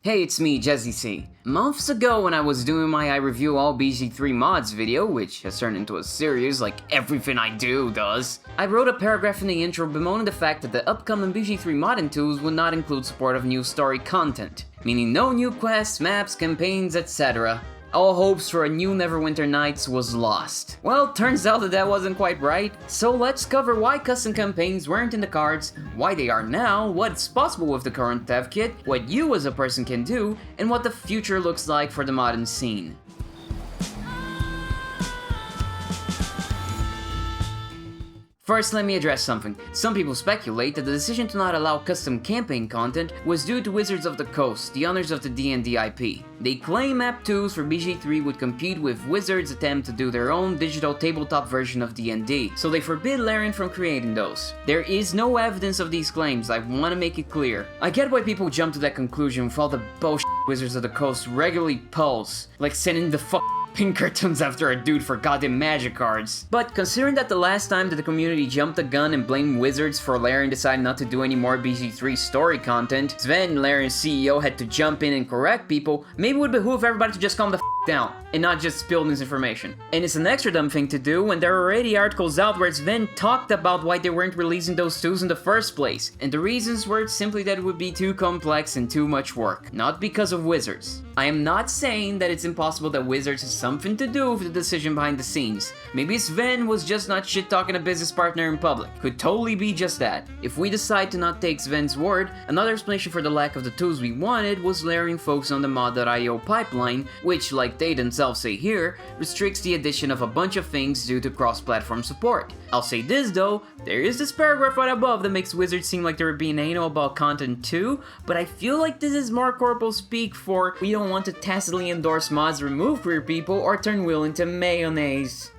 Hey, it's me, Jesse C. Months ago when I was doing my I review all BG3 mods video, which has turned into a series like everything I do does, I wrote a paragraph in the intro bemoaning the fact that the upcoming BG3 modding tools would not include support of new story content, meaning no new quests, maps, campaigns, etc. All hopes for a new Neverwinter Nights was lost. Well, turns out that wasn't quite right, so let's cover why custom campaigns weren't in the cards, why they are now, what's possible with the current dev kit, what you as a person can do, and what the future looks like for the modern scene. First, let me address something. Some people speculate that the decision to not allow custom campaign content was due to Wizards of the Coast, the owners of the D&D IP. They claim map 2s for BG3 would compete with Wizards' attempt to do their own digital tabletop version of D&D, so they forbid Larian from creating those. There is no evidence of these claims, I want to make it clear. I get why people jump to that conclusion with all the bullshit Wizards of the Coast regularly pulls, like sending the pink cartoons after a dude for goddamn magic cards. But considering that the last time that the community jumped the gun and blamed Wizards for Larian deciding not to do any more BG3 story content, Sven, Larian's CEO, had to jump in and correct people, maybe it would behoove everybody to just calm the down and not just spill this information. And it's an extra dumb thing to do when there are already articles out where Sven talked about why they weren't releasing those tools in the first place, and the reasons were simply that it would be too complex and too much work, not because of Wizards. I am not saying that it's impossible that Wizards has something to do with the decision behind the scenes. Maybe Sven was just not shit-talking a business partner in public. Could totally be just that. If we decide to not take Sven's word, another explanation for the lack of the tools we wanted was Larian focus on the mod.io pipeline, which, like they themselves say here, restricts the addition of a bunch of things due to cross-platform support. I'll say this though, there is this paragraph right above that makes Wizards seem like they're being anal about content too, but I feel like this is more corporal speak for we don't want to tacitly endorse mods, remove queer people, or turn Will into mayonnaise.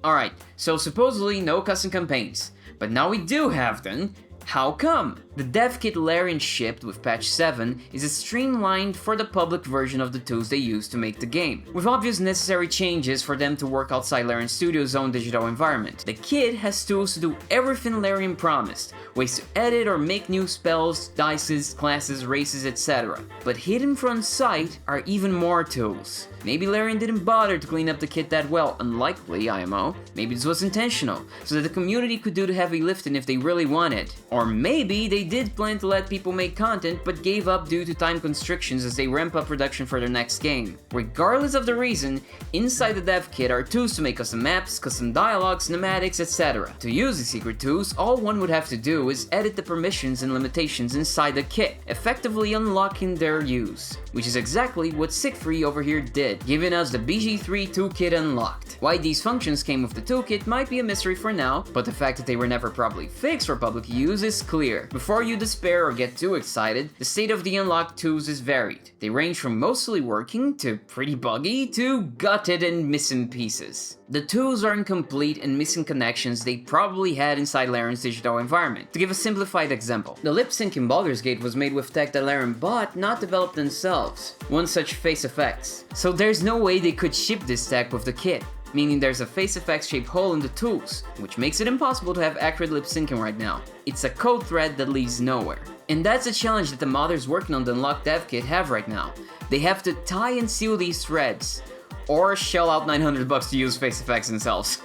Alright, so supposedly no custom campaigns, but now we do have them. How come? The dev kit Larian shipped with patch 7 is a streamlined for the public version of the tools they use to make the game, with obvious necessary changes for them to work outside Larian Studios' own digital environment. The kit has tools to do everything Larian promised, ways to edit or make new spells, dices, classes, races, etc. But hidden from sight are even more tools. Maybe Larian didn't bother to clean up the kit that well, unlikely IMO. Maybe this was intentional, so that the community could do the heavy lifting if they really wanted. Or maybe they did plan to let people make content, but gave up due to time constrictions as they ramp up production for their next game. Regardless of the reason, inside the dev kit are tools to make custom maps, custom dialogues, cinematics, etc. To use the secret tools, all one would have to do is edit the permissions and limitations inside the kit, effectively unlocking their use. Which is exactly what Siegfried over here did, giving us the BG3 toolkit unlocked. Why these functions came with the toolkit might be a mystery for now, but the fact that they were never properly fixed for public use is clear. Before you despair or get too excited, the state of the unlocked tools is varied. They range from mostly working, to pretty buggy, to gutted and missing pieces. The tools are incomplete and missing connections they probably had inside Larian's digital environment. To give a simplified example, the lip sync in Baldur's Gate was made with tech that Larian bought, not developed themselves. One such face effects. So there's no way they could ship this tech with the kit, meaning there's a face effects shaped hole in the tools, which makes it impossible to have accurate lip syncing right now. It's a code thread that leads nowhere. And that's a challenge that the modders working on the unlocked dev kit have right now. They have to tie and seal these threads, or shell out $900 to use face effects themselves.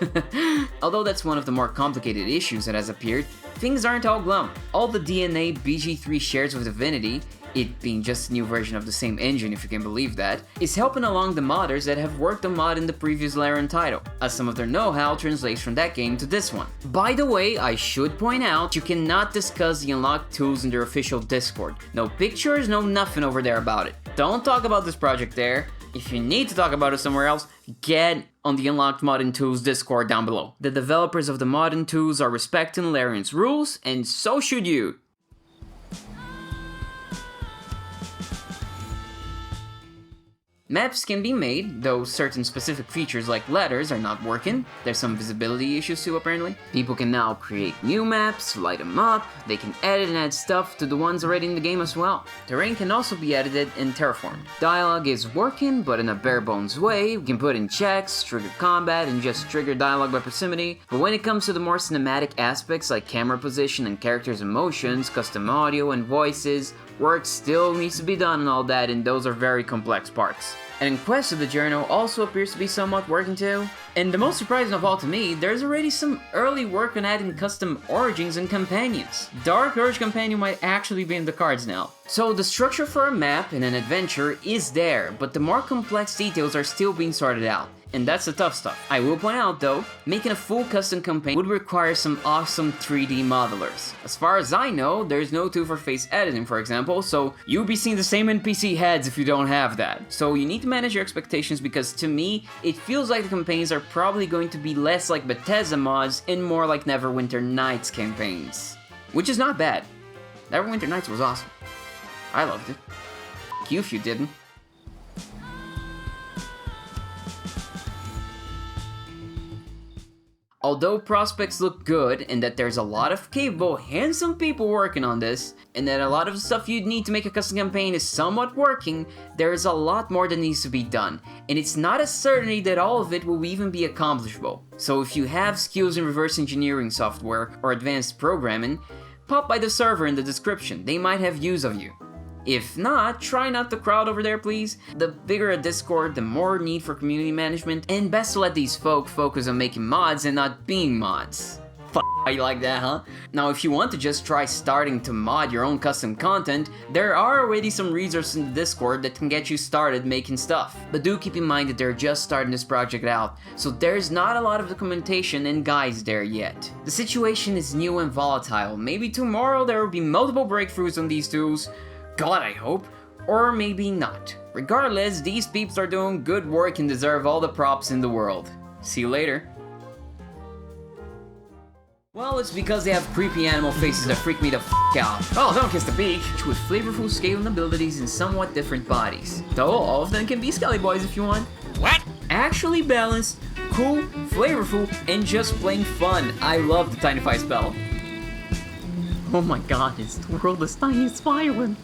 Although that's one of the more complicated issues that has appeared, things aren't all glum. All the DNA BG3 shares with Divinity, it being just a new version of the same engine if you can believe that, is helping along the modders that have worked on modding the previous Larian title, as some of their know-how translates from that game to this one. By the way, I should point out, you cannot discuss the unlocked tools in their official Discord. No pictures, no nothing over there about it. Don't talk about this project there. If you need to talk about it somewhere else, get on the Unlocked Modding Tools Discord down below. The developers of the modding tools are respecting Larian's rules, and so should you. Maps can be made, though certain specific features like letters are not working. There's some visibility issues too, apparently. People can now create new maps, light them up, they can edit and add stuff to the ones already in the game as well. Terrain can also be edited and terraformed. Dialogue is working, but in a bare bones way. We can put in checks, trigger combat, and just trigger dialogue by proximity. But when it comes to the more cinematic aspects like camera position and characters' emotions, custom audio and voices, work still needs to be done and all that, and those are very complex parts. And in Quest of the Journal also appears to be somewhat working too. And the most surprising of all to me, there's already some early work on adding custom origins and companions. Dark Urge companion might actually be in the cards now. So the structure for a map in an adventure is there, but the more complex details are still being sorted out. And that's the tough stuff. I will point out though, making a full custom campaign would require some awesome 3D modelers. As far as I know, there's no tool for face editing, for example, so you'll be seeing the same NPC heads if you don't have that. So you need to manage your expectations, because to me, it feels like the campaigns are probably going to be less like Bethesda mods and more like Neverwinter Nights campaigns. Which is not bad. Neverwinter Nights was awesome. I loved it. You if you didn't. Although prospects look good, and that there's a lot of capable, handsome people working on this, and that a lot of the stuff you'd need to make a custom campaign is somewhat working, there is a lot more that needs to be done, and it's not a certainty that all of it will even be accomplishable. So if you have skills in reverse engineering software or advanced programming, pop by the server in the description, they might have use of you. If not, try not to crowd over there, please. The bigger a Discord, the more need for community management, and best to let these folk focus on making mods and not being mods. How you like that, huh? Now, if you want to just try starting to mod your own custom content, there are already some resources in the Discord that can get you started making stuff. But do keep in mind that they're just starting this project out, so there's not a lot of documentation and guides there yet. The situation is new and volatile. Maybe tomorrow there will be multiple breakthroughs on these tools. God, I hope. Or maybe not. Regardless, these peeps are doing good work and deserve all the props in the world. See you later. Well, it's because they have creepy animal faces that freak me the f*** out. Oh, don't kiss the beak! With flavorful scaling abilities in somewhat different bodies. Though, all of them can be Skelly Boys if you want. What? Actually balanced, cool, flavorful, and just plain fun. I love the Tinify spell. Oh my god, it's the world's tiniest violin.